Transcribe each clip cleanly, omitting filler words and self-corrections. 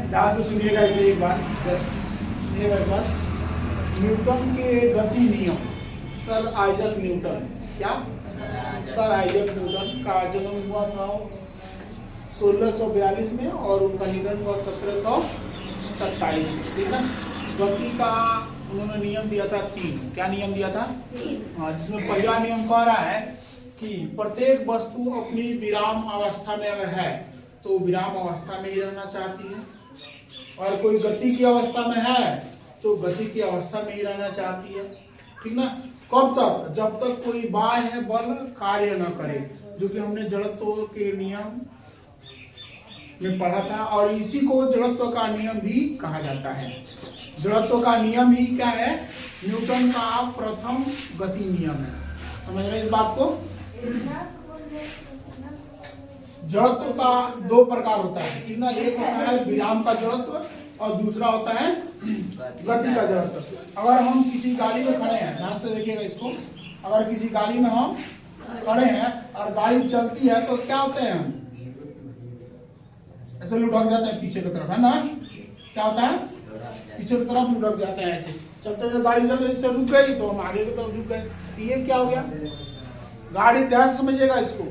ध्यान से सुनिएगा इसे एक बार, जस्ट सुनिएगा एक बार। न्यूटन के गति नियम, सर आइजक न्यूटन, क्या सर आइजक न्यूटन का जन्म हुआ था 1642 में और उनका निधन हुआ 1727 में, ठीक है। गति का उन्होंने नियम दिया था 3। क्या नियम दिया था? हाँ, जिसमें पहला नियम कह रहा है कि प्रत्येक वस्तु अपनी विराम अवस्था में अगर है तो विराम अवस्था में ही रहना चाहती है, और कोई गति की अवस्था में है तो गति की अवस्था में ही रहना चाहती है, ठीक ना। कब तक? जब तक कोई बाह्य बल कार्य न करे, जो कि हमने जड़त्व के नियम में पढ़ा था, और इसी को जड़त्व का नियम भी कहा जाता है। जड़त्व का नियम ही क्या है? न्यूटन का प्रथम गति नियम है। समझ रहे इस बात को? जड़त्व का 2 प्रकार होता है, ठीक ना। एक होता है विराम का जड़त्व और दूसरा होता है गति का जड़त्व। अगर हम किसी गाड़ी में खड़े हैं, ध्यान से देखिएगा इसको, अगर किसी गाड़ी में हम खड़े हैं और गाड़ी चलती है तो क्या होते हैं? हम ऐसे लुढ़क जाते हैं पीछे की तरफ, है ना। क्या होता है? पीछे की तरफ लुढ़क जाते हैं। ऐसे चलते हुए गाड़ी चल रही, रुक गई तो हम आगे की तरफ झुक गए। ये क्या हो गया? गाड़ी, ध्यान से समझिएगा इसको।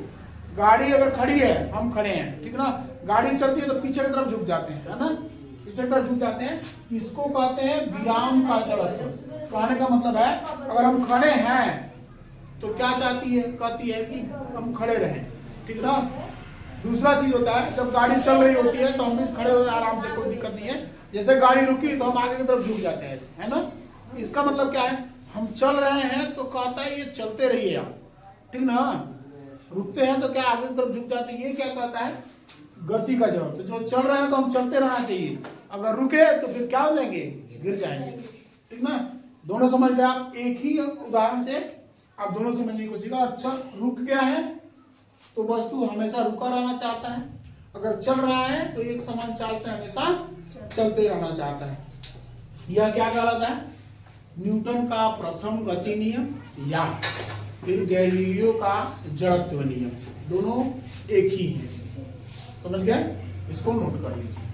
गाड़ी अगर खड़ी है, हम खड़े हैं, ठीक ना, गाड़ी चलती है तो पीछे की तरफ झुक जाते हैं, है ना, पीछे की तरफ झुक जाते हैं। इसको कहते हैं विराम का जड़त्व। कहने का मतलब है अगर हम खड़े हैं तो क्या चाहती है? कहती है कि हम खड़े रहें, ठीक ना। दूसरा चीज होता है जब गाड़ी चल रही होती है तो हम भी खड़े हो आराम से, कोई दिक्कत नहीं है। जैसे गाड़ी रुकी तो हम आगे की तरफ झुक जाते हैं, है ना। इसका मतलब क्या है? हम चल रहे हैं तो कहता है ये चलते रहिए आप, ठीक ना। रुकते हैं तो क्या आगे की तरफ झुक जाते हैं। ये क्या कहता है? गति का जड़त्व। जो चल रहे हैं तो हम चलते रहना चाहिए, अगर रुके तो फिर क्या हो जाएंगे? गिर जाएंगे, ठीक ना। दोनों समझ गए आप? एक ही उदाहरण से आप दोनों समझने की कोशिश। अच्छा, रुक गया है तो वस्तु हमेशा रुका रहना चाहता है, अगर चल रहा है तो एक समान चाल से हमेशा चलते रहना चाहता है। यह क्या कहलाता है? न्यूटन का प्रथम गति नियम या फिर गैलीलियो का जड़त्व नियम। दोनों एक ही है, समझ गए? इसको नोट कर लीजिए।